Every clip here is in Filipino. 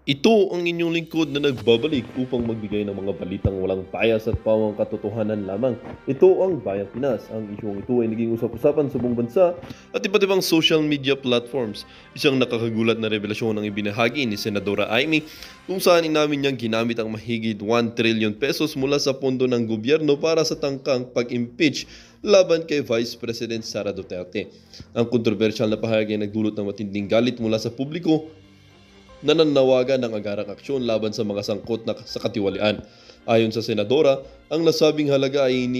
Ito ang inyong lingkod na nagbabalik upang magbigay ng mga balitang walang bias at pawang katotohanan lamang. Ito ang Bayang Pinas. Ang isyong ito ay naging usap-usapan sa buong bansa at iba't ibang social media platforms. Isang nakakagulat na revelasyon ang ibinahagi ni Senadora Amy kung saan inamin niyang ginamit ang mahigit 1 trillion pesos mula sa pondo ng gobyerno para sa tangkang pag-impeach laban kay Vice President Sara Duterte. Ang kontrobersyal na pahayag ay nagdulot ng matinding galit mula sa publiko nananawagan ng agarang aksyon laban sa mga sangkot na sa katiwalian. Ayon sa senadora, ang nasabing halaga ay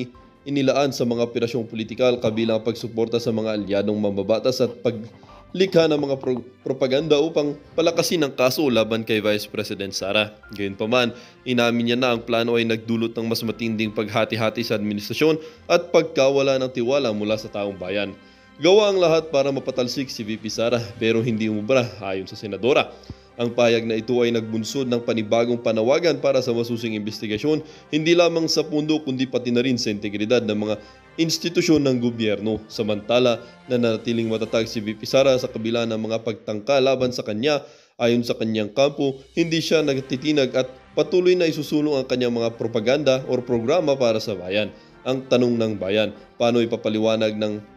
inilaan sa mga operasyong politikal kabilang pagsuporta sa mga alyadong mambabatas at paglikha ng mga propaganda upang palakasin ang kaso laban kay Vice President Sara. Gayunpaman, inamin niya na ang plano ay nagdulot ng mas matinding paghati-hati sa administrasyon at pagkawala ng tiwala mula sa taong bayan. Gawa ang lahat para mapatalsik si VP Sara pero hindi umubra ayon sa senadora. Ang payag na ito ay nagbunsod ng panibagong panawagan para sa masusing investigasyon hindi lamang sa pundo kundi pati na rin sa integridad ng mga institusyon ng gobyerno. Samantala, nanatiling matatag si VP Sara sa kabila ng mga pagtangka laban sa kanya. Ayon sa kanyang kampo, hindi siya nagtitinag at patuloy na isusulong ang kanyang mga propaganda o programa para sa bayan. Ang tanong ng bayan, paano ipapaliwanag ng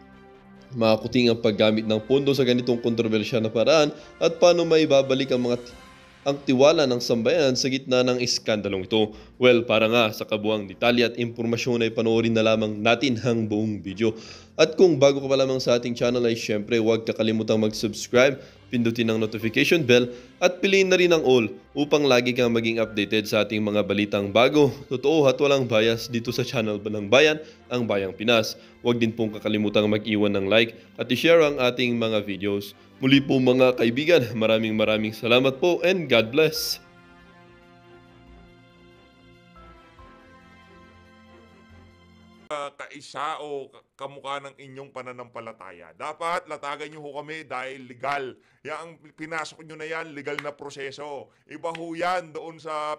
makakuting ang paggamit ng pondo sa ganitong kontrobersyal na paraan at paano maibabalik ang tiwala ng sambayan sa gitna ng iskandalong ito? Well, para nga sa kabuang detalye at impormasyon ay panoorin na lamang natin ang buong video. At kung bago ka pa lamang sa ating channel ay syempre huwag kakalimutang mag-subscribe, pindutin ang notification bell at piliin na rin ang all upang lagi kang maging updated sa ating mga balitang bago, totoo at walang bias dito sa channel ng Bayan, ang Bayang Pinas. Huwag din pong kakalimutang mag-iwan ng like at i-share ang ating mga videos. Muli po mga kaibigan, maraming salamat po and God bless! Kaisa o kamukha ng inyong pananampalataya. Dapat latagan nyo ho kami dahil legal. Yang pinasok nyo na yan, legal na proseso. Iba ho yan doon sa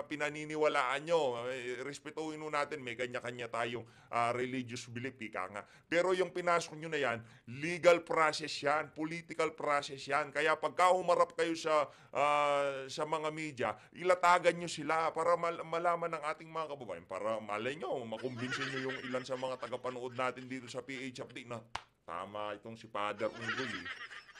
pinaniniwalaan nyo. Respetuhin ho natin, may kanya-kanya tayong religious belief, ika nga. Pero yung pinasok nyo na yan, legal process yan, political process yan. Kaya pagka humarap kayo sa mga media, ilatagan nyo sila para malaman ng ating mga kababayan. Para malay nyo, makumbinsin nyo yung ilan sa mga tagapanood natin dito sa PH Update na tama itong si Father Unggoy.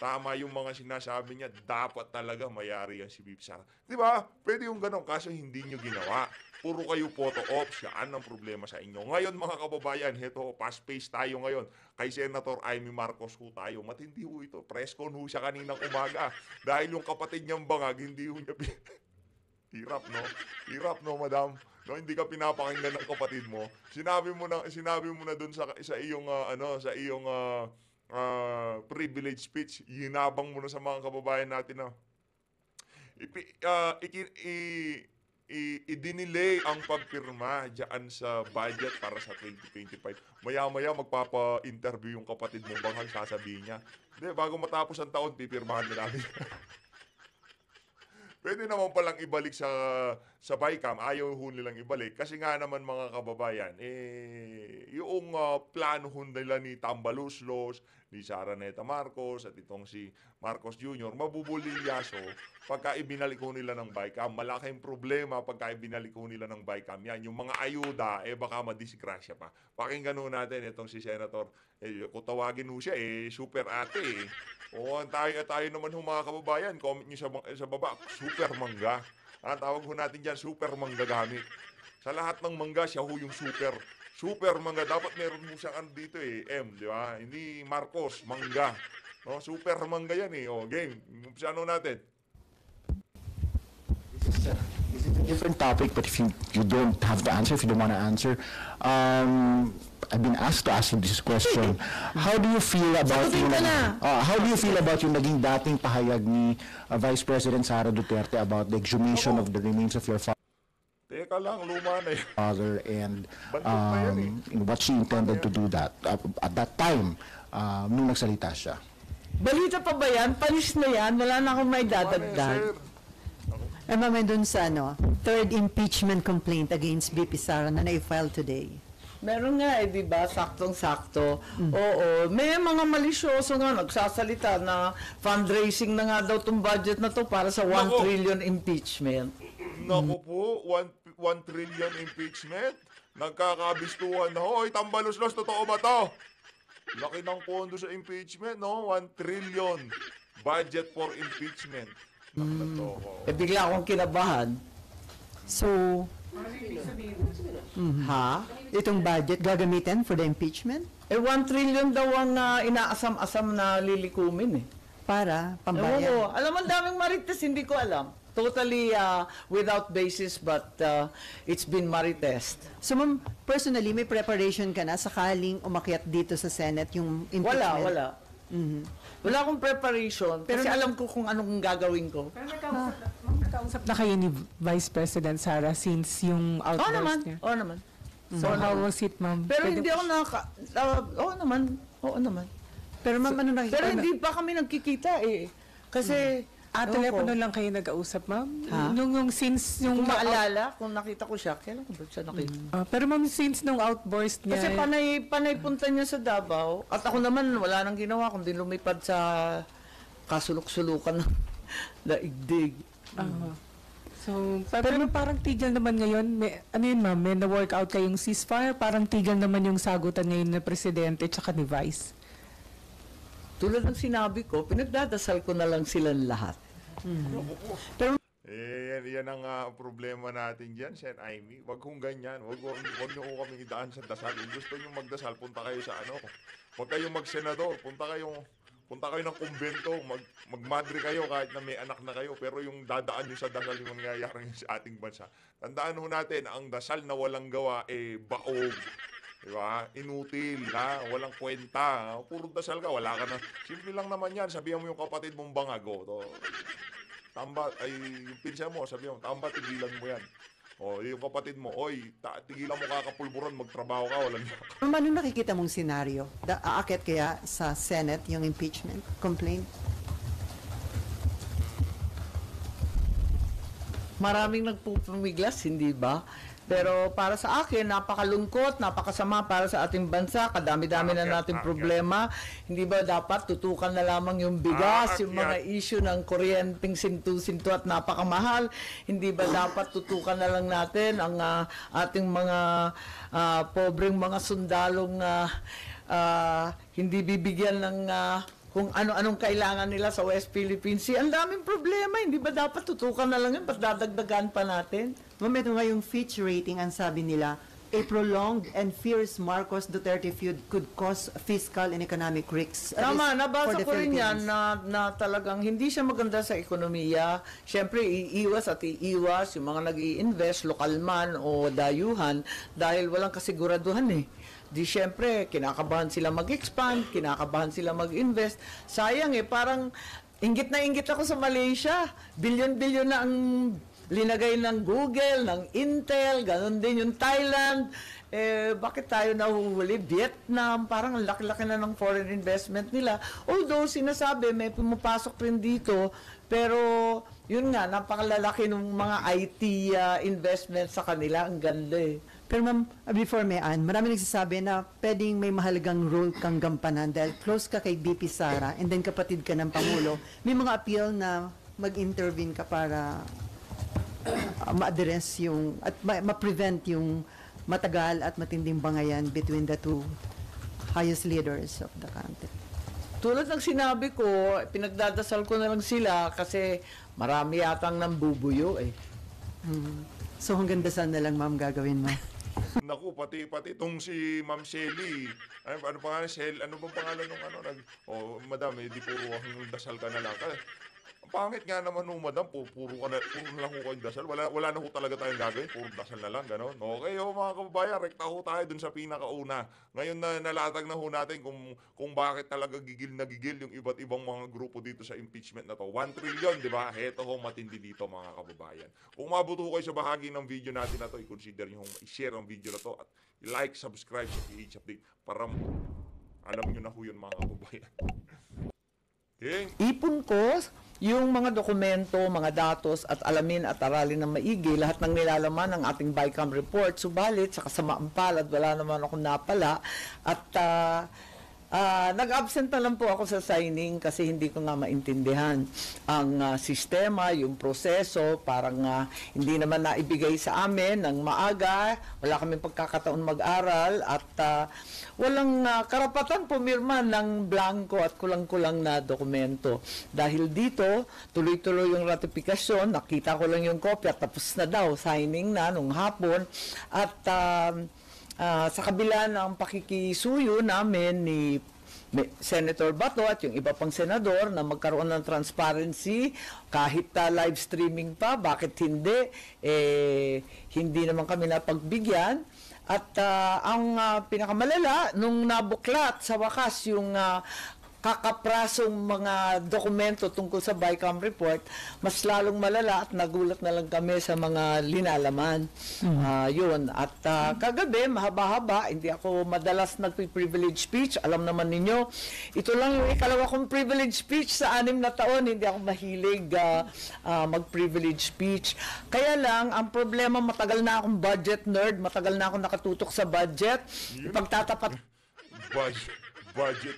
Tama yung mga sinasabi niya, dapat talaga mayari yan si VP Sara. Diba? Pwede yung ganun, kaso hindi nyo ginawa. Puro kayo photo ops, yan ang problema sa inyo. Ngayon mga kababayan, heto, fast-paced tayo ngayon. Kay Senator Amy Marcos ho tayo. Matindi ho ito. Press con ho siya kaninang umaga. Dahil yung kapatid niyang bangag, hindi ho niya Hirap no? Hirap no, madam? No, hindi ka pinapakinggan ng kapatid mo. Sinabi mo na doon sa iyong privilege speech, yinabang mo na sa mga kababayan natin na i-dinelay ang pagpirma diyan sa budget para sa 2025. Maya-maya magpapa-interview yung kapatid mo bang sasabihin niya, "Hindi, bago matapos ang taon, pipirmahan na namin." Pwede naman palang ibalik sa BICAM. Ayaw ho nilang ibalik. Kasi nga naman mga kababayan, yung plano ho nila ni Tambaluslos, ni Sara Neta Marcos, at itong si Marcos Jr., mabubulilyaso pagka ibinalik ho nila ng BICAM. Malaking problema pagka ibinalik ho nila ng BICAM. Yan, yung mga ayuda, baka madisgrasya pa. Pakinggan ho natin itong si Senator, kung tawagin ho siya, super ate Oo, tayo naman ho mga kababayan, comment nyo sa baba, super mangga. Tawag ho natin dyan, super mangga gamit. Sa lahat ng mangga, siya ho yung super. Super mangga. Dapat meron mo siyang dito M, di ba? Hindi Marcos, mangga. No, super mangga yan game. Umpisa natin. This is a different topic, but if you don't have the answer, if you don't want to answer, I've been asked to ask you this question. How do you feel about yung naging dating pahayag ni Vice President Sara Duterte about the exhumation of the remains of your Teka lang, luma na father and what she intended to do that at that time nung nagsalita siya? Balita pa ba yan? Panis na yan? Wala na akong may dadagdag. Mamay dun sa third impeachment complaint against VP Sara na na-file today. Meron nga di ba? Saktong-sakto. Oo. May mga malisyoso nga nagsasalita na fundraising na nga daw tong budget na to para sa 1 Nako. trillion impeachment. Naku po, 1 trillion impeachment. Nagkakabistuhan na, hoy, tambalos-los, totoo ba to? Laki ng pondo sa impeachment, no? 1 trillion. Budget for impeachment. Nakatoko. Bigla akong kinabahan. So, Ha? itong budget gagamitin for the impeachment 1 trillion daw ang inaasam-asam na lilikumin eh. para Ewan ko. pambayan. Alam mo, ang daming marites, hindi ko alam. Totally without basis, but it's been maritest. So, ma'am, personally, may preparation ka na sakaling umakyat dito sa Senate yung impeachment? Wala. Wala akong preparation, Pero kasi alam ko kung anong gagawin ko. Nakausap na kayo ni Vice President Sara since yung Oo outburst naman, niya. oo naman. So, how was it, ma'am? Pero Pwede hindi po- ako oo naman. Pero ma'am, ano nakikita? Pero hindi pa kami nagkikita eh. Kasi, ewan ko. telepono lang kayo nag-ausap, ma'am? Ha? Yung since yung... Kung maalala, kung nakita ko siya, kailan ko ba siya nakita? Pero ma'am, since nung outburst niya... Kasi panay punta niya sa Davao. At ako naman, wala nang ginawa kundi lumipad sa kasulok-sulukan ng daigdig. So, pero parang tigil naman ngayon. Ano yun, ma'am? May na-workout kayong ceasefire? Parang tigil naman yung sagutan ngayon ng Presidente tsaka ni Vice. Tulad ng sinabi ko, pinagdadasal ko na lang silang lahat. Yan ang problema natin dyan, Sen Amy. Wag kong ganyan. Wag niyo ko kami idaan sa dasal. Kung gusto niyo magdasal, punta kayo sa ano. Wag kayong magsenador. Punta kayo ng kumbento. Magmadre kayo kahit na may anak na kayo. Pero yung dadaan niyo sa dasal yung mangyayari sa ating bansa. Tandaan ho natin, ang dasal na walang gawa, baog. Diba? Inutil, ha? Walang kwenta. Puro dasal ka, wala ka na. Simple lang naman yan. Sabihan mo yung kapatid mong bangago. Yung pinsa mo, sabihan mo, tamba, tigilan mo yan. O, yung kapatid mo, oy, tigilan mo kakapulburan, magtrabaho ka, walang niya. Ma'am, ano nakikita mong senaryo? Aakyat kaya sa Senate yung impeachment complaint? Maraming nagpupumiglas, hindi ba? Pero para sa akin, napakalungkot, napakasama para sa ating bansa. Kadami-dami na nating problema. Hindi ba dapat tutukan na lamang yung bigas, yung mga issue ng kuryenteng sintu-sintu at napakamahal? Hindi ba dapat tutukan na lang natin ang ating mga pobreng mga sundalong hindi bibigyan ng kung ano-anong kailangan nila sa West Philippine Sea. Ang daming problema. Hindi ba dapat tutukan na lang yun? Ba't dadagdagan pa natin? Ma'am, ito nga yung Fitch rating, ang sabi nila, a prolonged and fierce Marcos Duterte feud could cause fiscal and economic risks. Tama, for nabasa the ko rin yan Philippines. na talagang hindi siya maganda sa ekonomiya. Siyempre, iiwas yung mga nag-i-invest, lokal man o dayuhan, dahil walang kasiguraduhan eh. Di siyempre, kinakabahan sila mag-expand, kinakabahan sila mag-invest. Sayang parang inggit na inggit ako sa Malaysia. Bilyon-bilyon na ang linagay ng Google, ng Intel, ganun din yung Thailand. Bakit tayo nahuhuli? Vietnam, parang ang laki-laki na ng foreign investment nila. Although, sinasabi, may pumapasok rin dito, pero yun nga, napakalalaki ng mga IT investment sa kanila. Ang ganda Pero ma'am, before may Ann, marami nagsasabi na pwedeng may mahalagang role kang gampanan dahil close ka kay BP Sara and then kapatid ka ng Pangulo. May mga appeal na mag-intervene ka para ma-address yung, at ma-prevent yung matagal at matinding bangayan between the two highest leaders of the country. Tulad ng sinabi ko, pinagdadasal ko na lang sila kasi marami yatang nambubuyo So hanggang dasal na lang ma'am gagawin mo. Naku, pati itong si Ma'am Shelly. Ano pangalan? Ano bang pangalan nung madam, di puro ang dasal ka na lang. Pangit nga naman nung madam, puro na lang ho kayong dasal. Wala na ho talaga tayong gagawin, puro dasal na lang, gano'n. Okay mga kababayan, rekta ho tayo dun sa pinakauna. Ngayon na nalatag na ho natin kung bakit talaga gigil na gigil yung iba't ibang mga grupo dito sa impeachment na to. 1 trillion, di ba? Heto ho, matindi dito mga kababayan. Kung mabuto ho kayo sa bahagi ng video natin na to, i-consider nyo i-share ang video na to at like, subscribe sa PH Update para alam nyo na ho yun mga kababayan. King. ipon ko yung mga dokumento, mga datos at alamin at aralin ng maigi lahat ng nilalaman ng ating BICAM report. Subalit, sa kasamaan palad, wala naman akong napala at nag-absent na lang po ako sa signing kasi hindi ko nga maintindihan ang sistema, yung proseso, parang hindi naman naibigay sa amin ng maaga, wala kaming pagkakataon mag-aral at walang karapatan pumirma ng blanco at kulang-kulang na dokumento. Dahil dito, tuloy-tuloy yung ratifikasyon, nakita ko lang yung kopya, tapos na daw, signing na nung hapon at sa kabila ng pakikisuyo namin ni Senator Bato at yung iba pang senador na magkaroon ng transparency kahit live streaming pa, bakit hindi? Hindi naman kami napagbigyan. At ang pinakamalala, nung nabuklat sa wakas yung kakaprasong mga dokumento tungkol sa BICAM report, mas lalong malala at nagulat na lang kami sa mga linalaman. Yun. At kagabi, mahaba-haba, hindi ako madalas nagpi-privilege speech. Alam naman ninyo, ito lang yung ikalawa kong privilege speech sa 6 na taon. Hindi ako mahilig mag-privilege speech. Kaya lang, ang problema, matagal na akong budget nerd, matagal na akong nakatutok sa budget. Ipagtatapat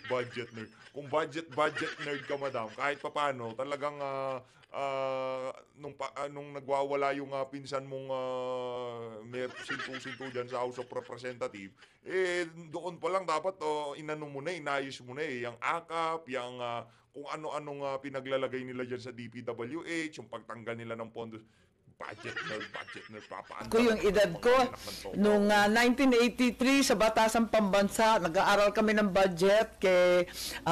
Budget nerd. Kung budget nerd ka, madam, kahit papano, talagang nung nagwawala yung pinsan mong may sintu-sintu dyan sa House of Representative, doon pa lang dapat inano mo na, inayos mo na yung AKAP, yung kung ano-anong pinaglalagay nila dyan sa DPWH, yung pagtanggal nila ng pondo. Budget nerd, papaanda. Ko yung edad ko, nung 1983 sa Batasang Pambansa, nag-aaral kami ng budget kay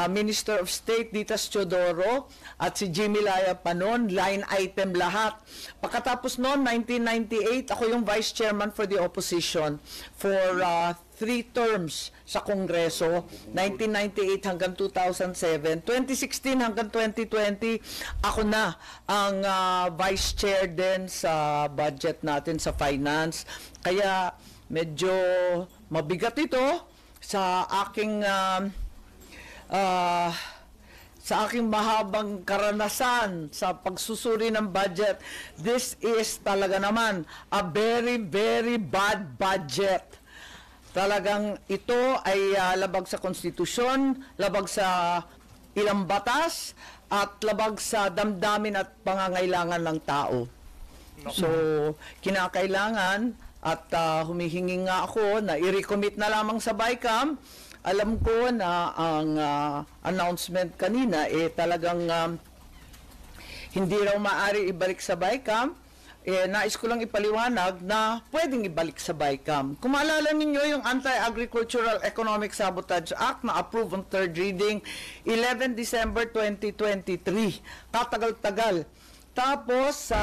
Minister of State Ditas Teodoro at si Jimmy Laya pa noon, line item lahat. Pagkatapos noon, 1998, ako yung Vice Chairman for the Opposition for 3 terms sa Kongreso, 1998 hanggang 2007. 2016 hanggang 2020, ako na ang Vice Chair din sa budget natin sa finance. Kaya medyo mabigat ito sa aking mahabang karanasan sa pagsusuri ng budget. This is talaga naman a very, very bad budget. Talagang ito ay labag sa konstitusyon, labag sa ilang batas, at labag sa damdamin at pangangailangan ng tao. So, kinakailangan at humihingi nga ako na i-recommit na lamang sa BICAM. Alam ko na ang announcement kanina talagang hindi raw maaari ibalik sa BICAM. Nais ko lang ipaliwanag na pwedeng ibalik sa BICAM. Kung maalala ninyo yung Anti-Agricultural Economic Sabotage Act na approved on third reading 11 December 2023. Tatagal-tagal. Tapos,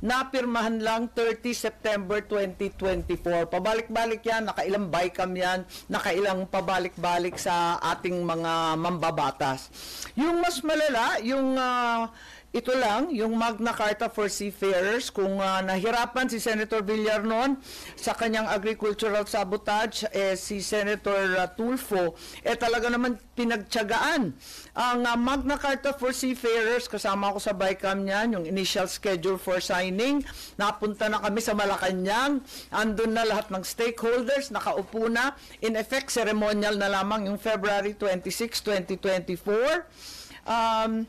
napirmahan lang 30 September 2024. Pabalik-balik yan, nakailang BICAM yan, nakailang pabalik-balik sa ating mga mambabatas. Yung mas malala, yung ito lang, yung Magna Carta for Seafarers, kung nahirapan si Senator Villar noon sa kanyang agricultural sabotage, si Senator Tulfo, talaga naman pinagtiyagaan. Ang Magna Carta for Seafarers, kasama ko sa BICAM niyan, yung initial schedule for signing, napunta na kami sa Malacanang, andun na lahat ng stakeholders, nakaupo na, in effect, ceremonial na lamang yung February 26, 2024.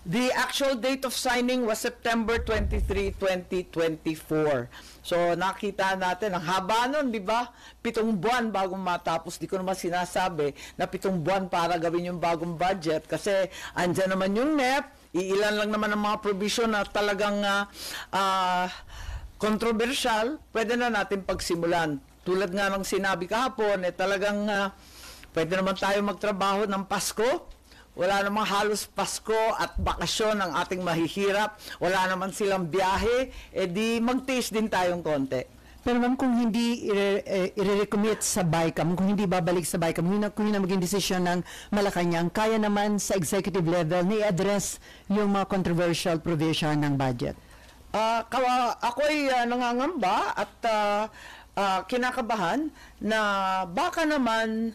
The actual date of signing was September 23, 2024. So, nakita natin, ang haba nun, di ba? 7 buwan bago matapos. Di ko naman sinasabi na 7 buwan para gawin yung bagong budget. Kasi, andyan naman yung NEP, iilan lang naman ang mga provision na talagang controversial, pwede na natin pagsimulan. Tulad nga ng sinabi kahapon, talagang pwede naman tayo magtrabaho ng Pasko. Wala namang halos Pasko at bakasyon ang ating mahihirap. Wala naman silang biyahe. Di mag-taste din tayong konti. Pero ma'am, kung hindi i-recommit sa BICAM, kung hindi babalik sa BICAM, kung yun ang maging desisyon ng Malacanang, kaya naman sa executive level na i-address yung mga controversial provision ng budget? Ako'y nangangamba at kinakabahan na baka naman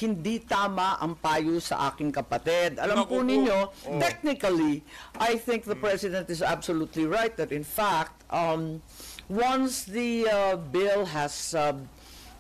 hindi tama ang payo sa aking kapatid. Alam Naku po po. ninyo, Oh. technically, I think the President is absolutely right that in fact, once the bill has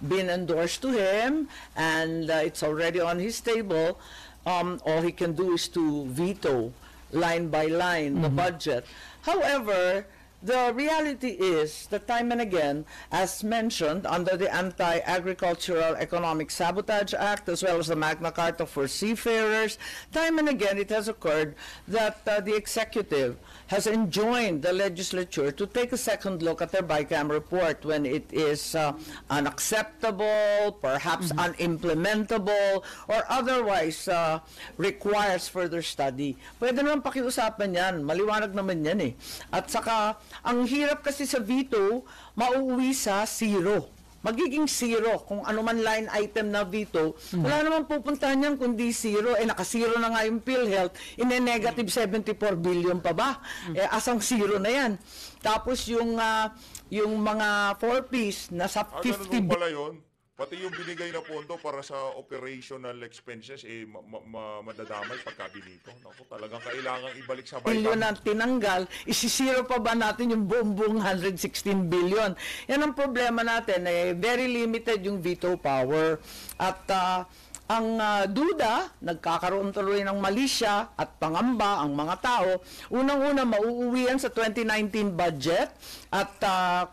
been endorsed to him and it's already on his table, all he can do is to veto line by line the budget. However, the reality is that time and again, as mentioned under the Anti-Agricultural Economic Sabotage Act as well as the Magna Carta for seafarers, time and again it has occurred that the executive has enjoined the legislature to take a second look at their BICAM report when it is unacceptable, perhaps unimplementable, or otherwise requires further study. Pwede naman pakiusapan yan. Maliwanag naman yan eh. At saka, ang hirap kasi sa veto, mauuwi sa zero. Magiging zero. Kung ano man line item na veto, wala naman pupuntahan yan kundi zero. Naka-zero na nga yung PhilHealth, negative 74 billion pa ba? Asang zero na yan. Tapos yung mga 4Ps, nasa Ganun 50 po pala yun. Pati yung binigay na pondo para sa operational expenses, madadamay pagka binito. Naku, talagang kailangan ibalik sa billion BICAM. na tinanggal, isisiro pa ba natin yung buong 116 billion? Yan ang problema natin, very limited yung veto power. At ang duda, nagkakaroon tuloy ng malisya at pangamba ang mga tao. Unang-una, mauuwi yan sa 2019 budget. At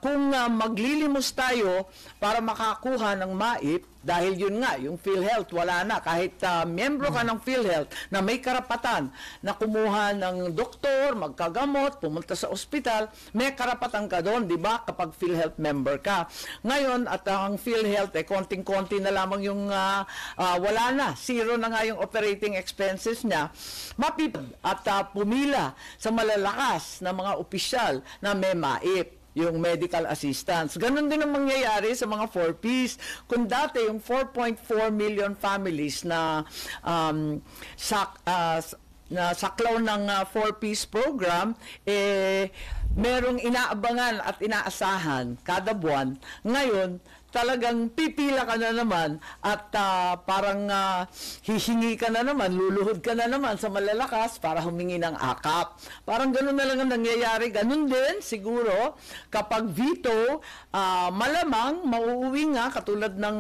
kung maglilimos tayo para makakuha ng MAIP, dahil yun nga, yung PhilHealth, wala na. Kahit miyembro ka ng PhilHealth na may karapatan na kumuha ng doktor, magkagamot, pumunta sa ospital, may karapatan ka doon, di ba, kapag PhilHealth member ka. Ngayon, at ang PhilHealth, konting-konti na lamang yung wala na. Zero na nga yung operating expenses niya. Mapipad at pumila sa malalakas na mga opisyal na may MAIP, yung medical assistance. Ganon din ang mangyayari sa mga 4Ps. Kung dati yung 4.4 million families na saklaw ng 4Ps program, merong inaabangan at inaasahan kada buwan. Ngayon, talagang pipila ka na naman at parang hihingi ka na naman, luluhod ka na naman sa malalakas para humingi ng akap. Parang gano'n na lang ang nangyayari. Ganun din siguro kapag veto, malamang mauuwi nga katulad ng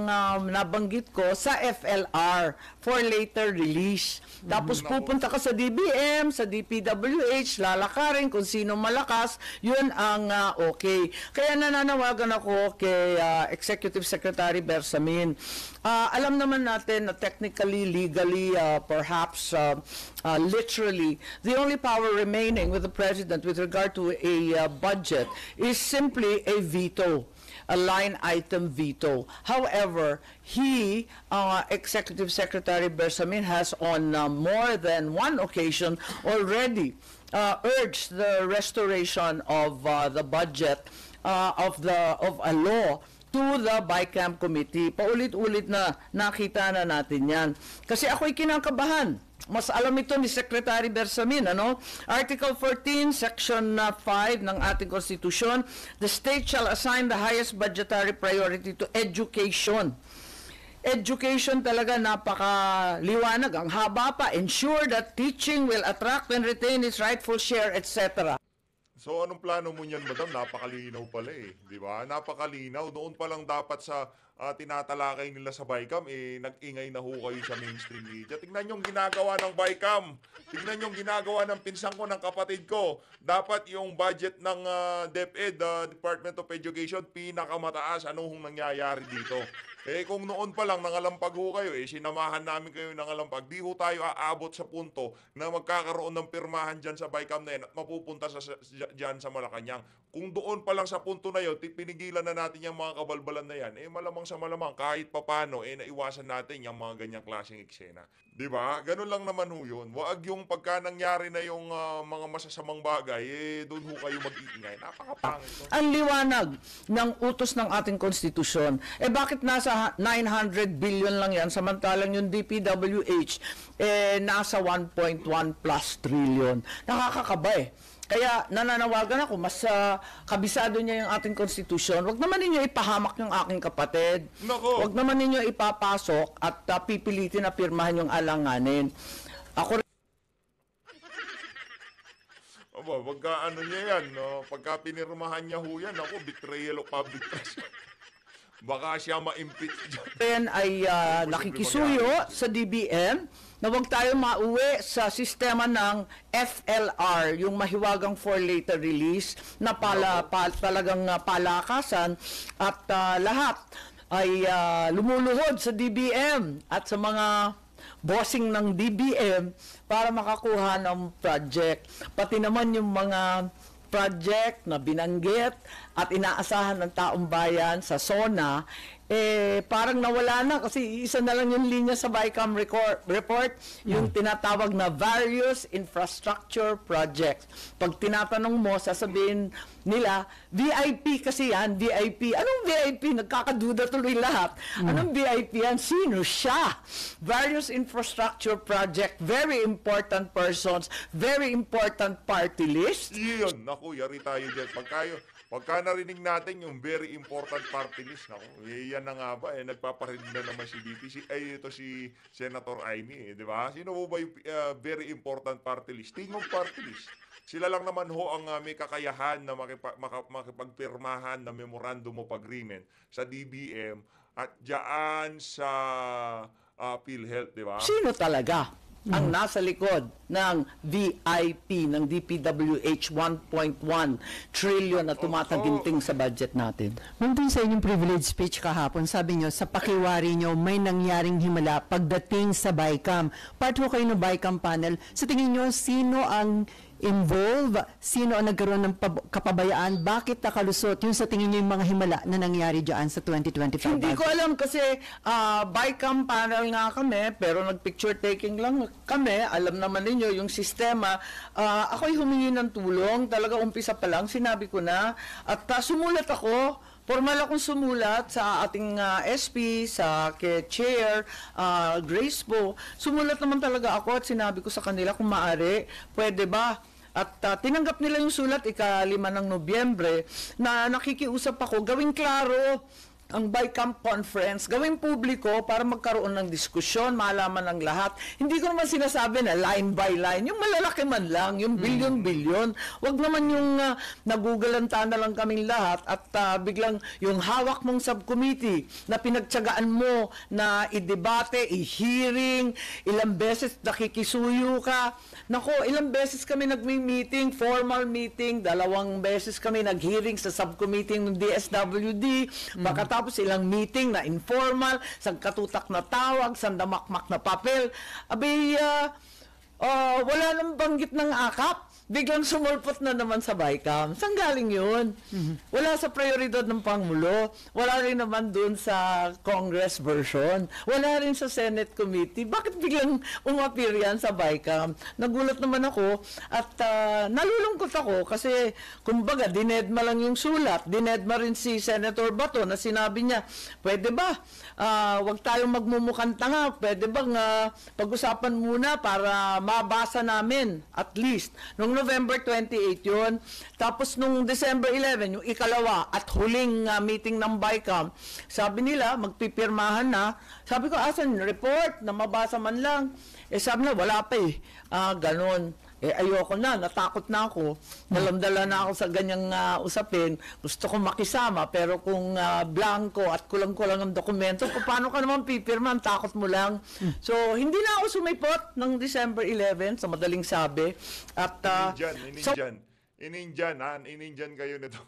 nabanggit ko sa FLR for later release. Tapos pupunta ka sa DBM, sa DPWH, lalakarin kung sino malakas, yun ang okay. Kaya nananawagan ako kay Executive Secretary Bersamin. Alam naman natin na technically, legally, perhaps literally, the only power remaining with the President with regard to a budget is simply a veto, a line item veto. However, he, Executive Secretary Bersamin, has on more than one occasion already urged the restoration of the budget of a law to the BICAM committee. Paulit-ulit na nakita na natin yan. Kasi ako'y kinakabahan. Mas alam ito ni Secretary Bersamin, ano? Article 14, Section 5 ng ating Konstitusyon, the state shall assign the highest budgetary priority to education. Education talaga napakaliwanag. Ang haba pa, ensure that teaching will attract and retain its rightful share, etc. So anong plano mo niyan, madam? Napakalinaw pala eh, di ba? Napakalinaw. Doon pa lang dapat sa tinatalakay nila sa BICAM, nag-ingay na ho kayo sa mainstream media. Tingnan yung ginagawa ng BICAM. Tingnan yung ginagawa ng pinsan ko, ng kapatid ko. Dapat yung budget ng DepEd, Department of Education, pinakamataas. Ano hong nangyayari dito? Kung noon pa lang nangalampag ho kayo, sinamahan namin kayo nangalampag, di ho tayo aabot sa punto na magkakaroon ng pirmahan dyan sa BICAM na yan at mapupunta dyan sa Malacanang. Kung doon pa lang sa punto na yun, pinigilan na natin yung mga kabalbalan na yan, malamang sa malamang, kahit papano, naiwasan natin yung mga ganyang klaseng eksena. Di ba? Ganun lang naman ho yun. Wag yung pagka nangyari na yung mga masasamang bagay, doon ho kayo mag-iingay. Napakapangit. No? Ang liwanag ng utos ng ating konstitusyon, bakit nasa 900 billion lang yan, samantalang yung DPWH, nasa 1.1 plus trillion. Nakakakaba Kaya nananawagan ako, mas kabisado niya yung ating konstitusyon. Huwag naman ninyo ipahamak yung aking kapatid. Nako. Huwag naman ninyo ipapasok at pipilitin na pirmahan yung alanganin. Ako Aba, pagka ano niya yan, no? Pagka pinirmahan niya ho yan, ako, betrayal of public trust. Baka siya ma-impeach dyan. rin ay nakikisuyo sa DBM na huwag tayo mauwi sa sistema ng FLR, yung mahiwagang for later release na talagang palakasan at lahat ay lumuluhod sa DBM at sa mga bossing ng DBM para makakuha ng project. Pati naman yung mga project na binanggit at inaasahan ng taong bayan sa SONA, parang nawala na kasi isa na lang yung linya sa BICAM report, yung tinatawag na various infrastructure projects. Pag tinatanong mo, sasabihin nila, VIP kasi yan, VIP. Anong VIP? Nagkakaduda tuloy lahat. Anong VIP yan? Sino siya? Various infrastructure project, very important persons, very important party list. Iyon, naku, yari tayo dyan. Pagka narinig natin yung very important party list, naku, yan na nga ba, nagpaparinig na naman si BP, ito si Senator Amy, di ba? Sino ba yung very important party list? Tingong party list. Sila lang naman ho ang may kakayahan na makipagpirmahan na memorandum of agreement sa DBM at diyan sa PhilHealth, di ba? Sino talaga ang nasa likod ng VIP ng DPWH 1.1 trillion na tumataginting sa budget natin? Nung din sa inyong privilege speech kahapon, sabi nyo, sa pakiwari nyo, may nangyaring himala pagdating sa BICAM. Part ho kayo ng BICAM panel. Sa tingin nyo, sino ang involved? Sino ang nagkaroon ng kapabayaan? Bakit nakalusot? Yung sa tingin nyo yung mga himala na nangyari dyan sa 2025? Hindi ko alam kasi BICAM panel nga kami, pero nag-picture taking lang kami. Alam naman ninyo yung sistema. Ako'y humingi ng tulong. Talaga umpisa pa lang, sinabi ko na. At sumulat ako. Formal akong sumulat sa ating SP, sa Chair, Grace po. Sumulat naman talaga ako at sinabi ko sa kanila kung maaari, pwede ba? At tinanggap nila yung sulat ika-5 ng Nobyembre na nakikiusap ako, gawing klaro ang BICAM conference, gawing publiko para magkaroon ng diskusyon, malaman ng lahat. Hindi ko naman sinasabi na line by line, yung malalaki man lang, yung bilyon-bilyon. Wag naman yung nagugalanta na lang kaming lahat at biglang yung hawak mong subcommittee na pinagtsagaan mo na i-debate, i-hearing, ilang beses nakikisuyo ka. Nako, ilang beses kami nag-meeting, formal meeting, 2 beses kami nag-hearing sa subcommittee ng DSWD, tapos ilang meeting na informal, sang katutak na tawag, sang damakmak na papel. Abi, wala nang banggit ng akap. Biglang sumulpot na naman sa BICAM. Saan galing yun? Wala sa prioridad ng Pangulo. Wala rin naman dun sa Congress version. Wala rin sa Senate Committee. Bakit biglang umapir yan sa BICAM? Nagulat naman ako at nalulungkot ako kasi kumbaga dinedma lang yung sulat. Dinedma rin si Senator Bato na sinabi niya, pwede ba? Wag tayong magmumukhang tanga. Pwede bang pag-usapan muna para mabasa namin at least. Nung November 28 yun. Tapos nung December 11, yung ikalawa at huling meeting ng BICAM, sabi nila, magpipirmahan na. Sabi ko, asan yung report na mabasa man lang? Sabi na, wala pa eh. Ganon. Ayoko na, natakot na ako. Dalamdala na ako sa ganyang usapin. Gusto ko makisama, pero kung blanco at kulang-kulang ang dokumento, paano ka naman pipirma? Ang takot mo lang. So, hindi na ako sumipot ng December 11, sa madaling sabi. At, Inindian kayo nito.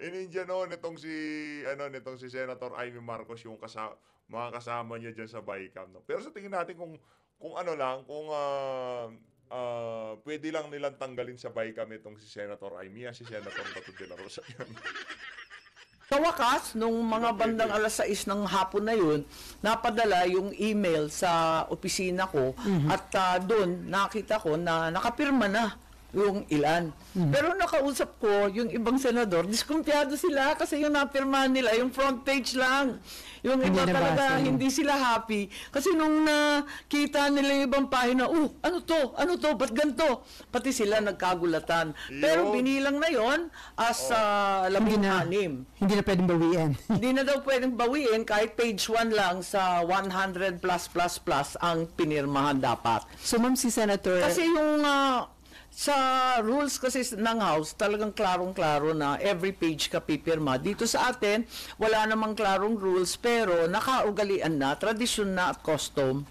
Inindian nitong si Senator Amy Marcos, yung mga kasama niya dyan sa BICAM. No? Pero sa tingin natin kung pwede lang nilang tanggalin sa BICAM itong si Senator Amy, si Senator Bato de la Rosa. sa wakas, nung mga bandang alas 6 ng hapon na yun, napadala yung email sa opisina ko at doon nakita ko na nakapirma na yung ilan. Pero nakausap ko, yung ibang senador, diskumpiyado sila kasi yung napirmahan nila, yung front page lang. Yung Hindi iba talaga, nabasa. hindi sila happy. Kasi nung nakita nila yung ibang pahina, ano to, ba't ganito? Pati sila nagkagulatan. Pero binilang na yon as labing-anim. Hindi na pwedeng bawiin. Hindi na daw pwedeng bawiin kahit page 1 lang sa 100 plus ang pinirmahan dapat. So, ma'am, si Senator... Kasi yung sa rules kasi ng House, talagang klarong-klaro na every page ka pipirma. Dito sa atin, wala namang klarong rules pero nakaugalian na, tradisyon na at custom.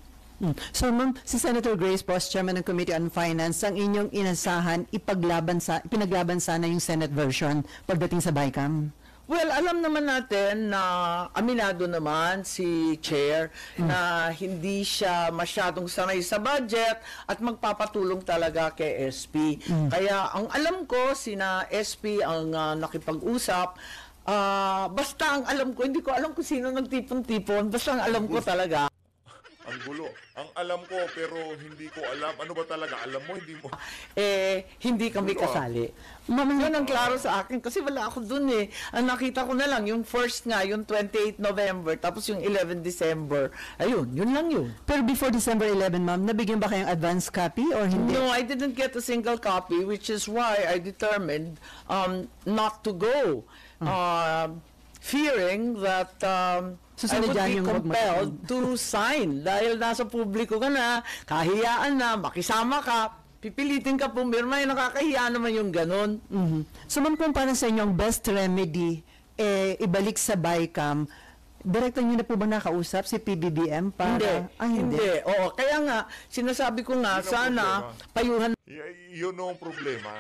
So, ma'am, si Senator Grace Poe, Chairman ng Committee on Finance, ang inyong inasahan, pinaglaban sana yung Senate version pagdating sa BICAM? Well, alam naman natin na aminado naman si Chair na hindi siya masyadong sanay sa budget at magpapatulong talaga kay SP. Kaya ang alam ko, sina SP ang nakipag-usap. Basta ang alam ko, hindi ko alam kung sino nagtipon-tipon. Basta ang alam ko talaga. Ang gulo. Ang alam ko, pero hindi ko alam. Ano ba talaga? Alam mo, hindi mo. Hindi kami kasali. Yun ang klaro sa akin kasi wala ako dun eh. Ang nakita ko na lang, yung first nga, yung 28 November, tapos yung 11 December. Ayun, yun lang yun. Pero before December 11, ma'am, nabigyan ba kayong advance copy or hindi? No, I didn't get a single copy, which is why I determined not to go. Fearing that So, I would sinadya be niyong wag compelled to sign dahil nasa publiko ka na, kahiyaan na, makisama ka, pipilitin ka pumirma, nakakahiya naman yung ganun. So, ma'am, kung para sa inyo ang best remedy, ibalik sa BICAM, direkta niyo na po ba nakausap si PBBM para... Hindi. Oo, kaya nga, sinasabi ko nga, Yun ang sana problema. payuhan Yun ang problema.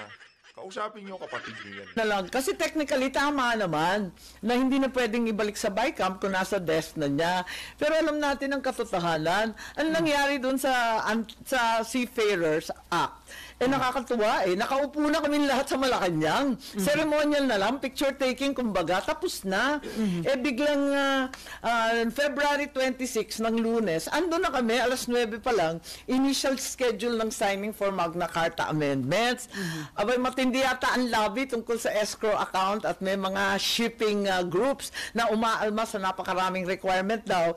Kausapin niyo kapatid niyo yan. na lang. Kasi technically, tama naman na hindi na pwedeng ibalik sa BICAM kung nasa desk na niya. Pero alam natin ang katotohanan. Ang nangyari doon sa Seafarers Act, nakakatuwa eh. Nakaupo na kami lahat sa Malacanang. Ceremonial na lang, picture taking, kumbaga, tapos na. Biglang February 26 ng Lunes, ando na kami, alas 9 pa lang, initial schedule ng signing for Magna Carta amendments. Abay, matindi yata ang lobby tungkol sa escrow account at may mga shipping groups na umaalma sa napakaraming requirement daw.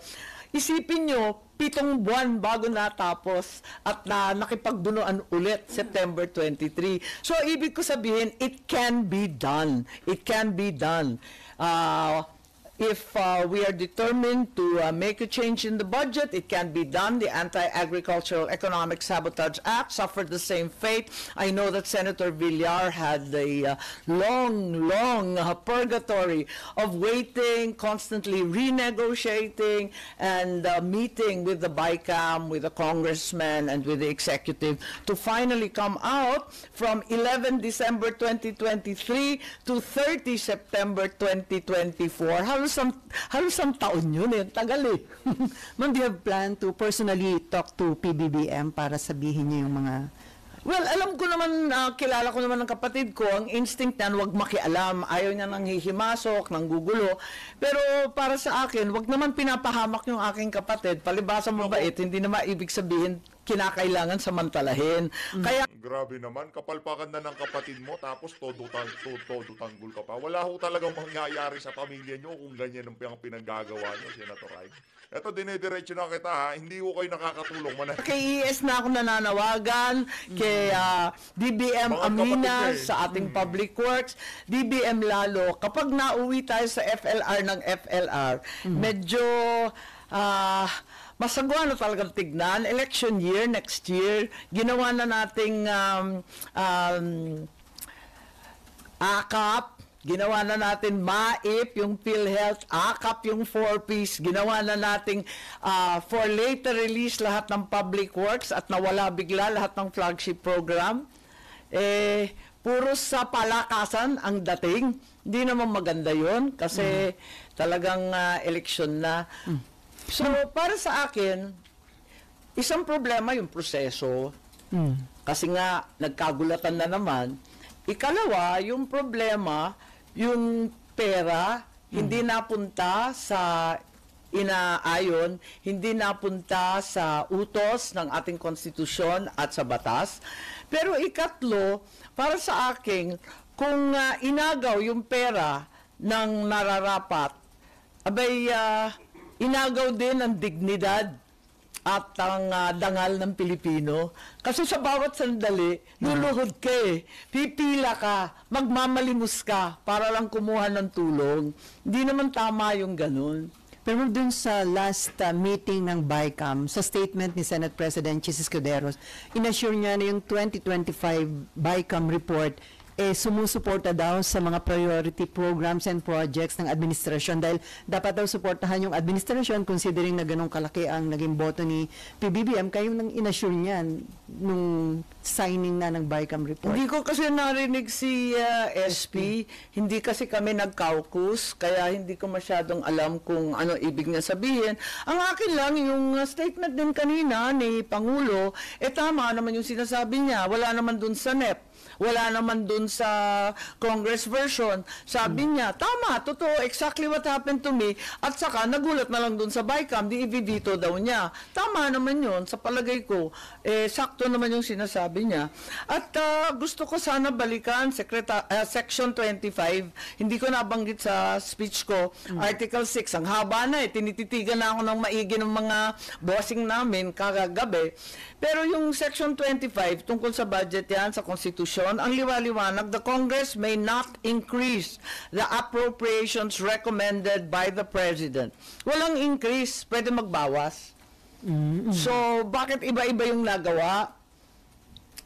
Isipin nyo, 7 buwan bago natapos at nakipagdunuan ulit September 23. So, ibig ko sabihin, it can be done. It can be done. If we are determined to make a change in the budget, it can be done. The Anti-Agricultural Economic Sabotage Act suffered the same fate. I know that Senator Villar had a long purgatory of waiting, constantly renegotiating, and meeting with the BICAM, with the congressman, and with the executive to finally come out from 11 December 2023 to 30 September 2024. Halos ang taon yun eh. Tagal eh. Ma'am, do you have plan to personally talk to PBBM para sabihin niyo yung mga... Well, alam ko naman, kilala ko naman ng kapatid ko, ang instinct niyan, wag makialam. Ayaw niya nang hihimasok, nang gugulo. Pero para sa akin, wag naman pinapahamak yung aking kapatid. Palibasa mabait, hindi naman ibig sabihin kinakailangan samantalahin. Kaya Grabe naman, kapalpakan na ng kapatid mo tapos todo tanggol ka pa. Wala ho talagang mangyayari sa pamilya nyo kung ganyan ang pinaggagawa nyo, Senator Ike. Eto, dinediretso na kita ha, hindi ko kayo nakakatulong. kay ES na ako nananawagan, kay DBM Mga Amina kapatid ko eh. sa ating Public Works, DBM Lalo, kapag nauwi tayo sa FLR ng FLR, medyo masagwa na talagang tignan. Election year, next year, ginawa na nating AKAP, ginawa na natin MAIP, yung PhilHealth, AKAP, yung 4Ps, ginawa na nating for later release lahat ng Public Works at nawala bigla lahat ng flagship program. Puro sa palakasan ang dating. Hindi naman maganda yon kasi talagang election na. So, para sa akin, isang problema yung proseso. Kasi nga, nagkagulatan na naman. Ikalawa, yung problema, yung pera, hindi napunta sa inaayon, hindi napunta sa utos ng ating konstitusyon at sa batas. Pero ikatlo, para sa akin, kung inagaw yung pera ng nararapat, abay, inagaw din ang dignidad at ang dangal ng Pilipino. Kasi sa bawat sandali, luluhod ka eh. Pipila ka, magmamalimos ka para lang kumuha ng tulong. Hindi naman tama yung ganun. Pero dun sa last meeting ng BICAM, sa statement ni Senate President Chis Escuderos, inassure niya na yung 2025 BICAM report sumusuporta daw sa mga priority programs and projects ng administrasyon dahil dapat daw suportahan yung administrasyon considering na ganong kalaki ang naging boto ni PBBM kayong nang inassure niyan nung signing na ng BICAM report. Hindi ko kasi narinig si SP, hindi kasi kami nag-caucus, kaya hindi ko masyadong alam kung ano ibig niya sabihin. Ang akin lang, yung statement din kanina ni Pangulo, tama naman yung sinasabi niya, wala naman dun sa NEP. Wala naman dun sa Congress version. Sabi niya, tama, totoo, exactly what happened to me. At saka, nagulat na lang dun sa BICAM, di i-veto daw niya. Tama naman yun, sa palagay ko. Sakto naman yung sinasabi niya. At gusto ko sana balikan, Section 25. Hindi ko nabanggit sa speech ko. Article 6, ang haba na tinititigan na ako ng maigi ng mga bossing namin kagagabi. Pero yung Section 25, tungkol sa budget yan, sa Constitution, ang liwaliwanag, the Congress may not increase the appropriations recommended by the President. Walang increase, pwede magbawas. So, bakit iba-iba yung nagawa?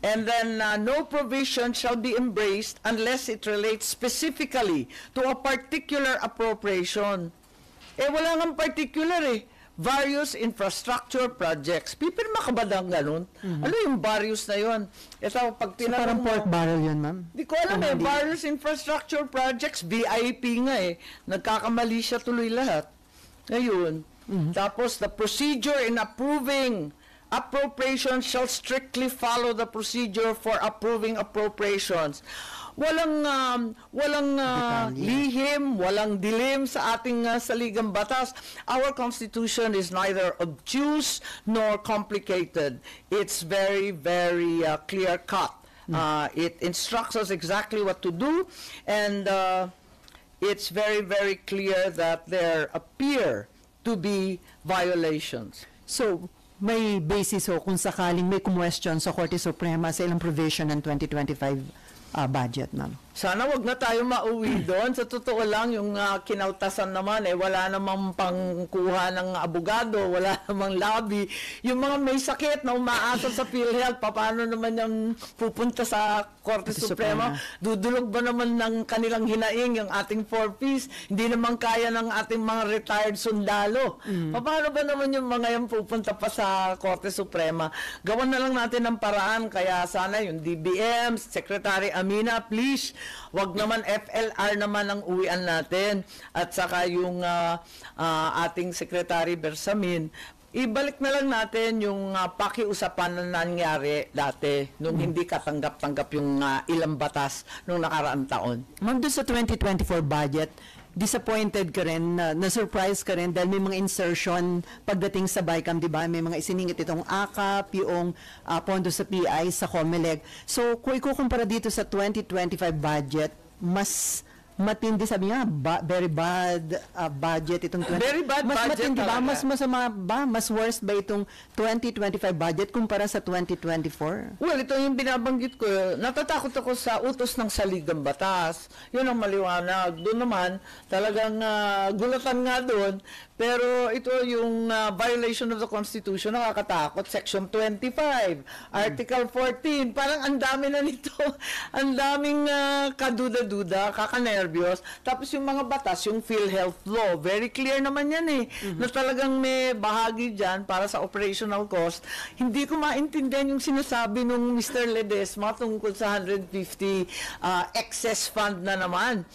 And then, no provision shall be embraced unless it relates specifically to a particular appropriation. Wala nga particular various infrastructure projects. Pipirma ka ba ng ganun? Ano yung various na yun? Ito, pag So tinanong parang pork mo, barrel yun, ma'am? di ko alam various infrastructure projects, VIP nga nagkakamali siya tuloy lahat. Ngayon, tapos the procedure in approving appropriations shall strictly follow the procedure for approving appropriations. Walang lihim, walang dilim sa ating saligang batas. Our Constitution is neither obtuse nor complicated. It's very, very clear-cut. It instructs us exactly what to do, and it's very, very clear that there appear to be violations. So, may basis kung sakaling may question sa Korte Suprema sa ilang provision ng 2025 budget, ma'am. Sana wag na tayo mauwi doon. Sa totoo lang, yung kinautasan naman, wala namang pangkuha ng abogado, wala namang lobby. Yung mga may sakit na umaasa sa PhilHealth, paano naman yung pupunta sa Korte Suprema? Dudulog ba naman ng kanilang hinaing yung ating 4Ps? Hindi naman kaya ng ating mga retired sundalo. Paano ba naman yung mga yung pupunta pa sa Korte Suprema? Gawan na lang natin ng paraan. Kaya sana yung DBM, Secretary Amina, please, wag naman FLR naman ang uwian natin. At saka yung ating Secretary Bersamin, ibalik na lang natin yung pakiusapan na nangyari dati nung hindi katanggap-tanggap yung ilang batas nung nakaraang taon. Ma'am, doon sa 2024 budget, disappointed ka rin, na-surprise ka rin dahil may mga insertion pagdating sa BICAM, di ba? May mga isiningit itong AKAP, yung pondo sa PI, sa COMELEC. So, kung ikukumpara dito sa 2025 budget, mas matindi, sabi niya, very bad budget itong Very bad mas budget matindi ba? talaga. Mas masama ba? Mas worse ba itong 2025 budget kumpara sa 2024? Well, ito yung binabanggit ko. Natatakot ako sa utos ng saligang batas. Yun ang maliwanag. Doon naman, talagang gulatan nga doon. Pero ito yung violation of the Constitution, nakakatakot. Section 25, Article 14. Parang ang dami na nito. Ang daming kaduda-duda, kakanervyos. Tapos yung mga batas, yung PhilHealth Law, very clear naman yan na talagang may bahagi dyan para sa operational cost. Hindi ko maintindihan yung sinasabi nung Mr. Ledesma tungkol sa 150 excess fund na naman.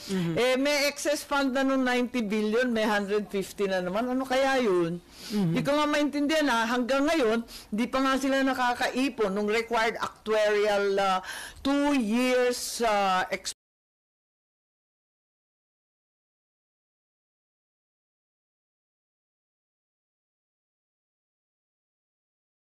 May excess fund na nung 90 billion, may 150 na naman. Ano kaya yun? Hindi ko nga maintindihan hanggang ngayon, di pa nga sila nakakaipon ng required actuarial 2 years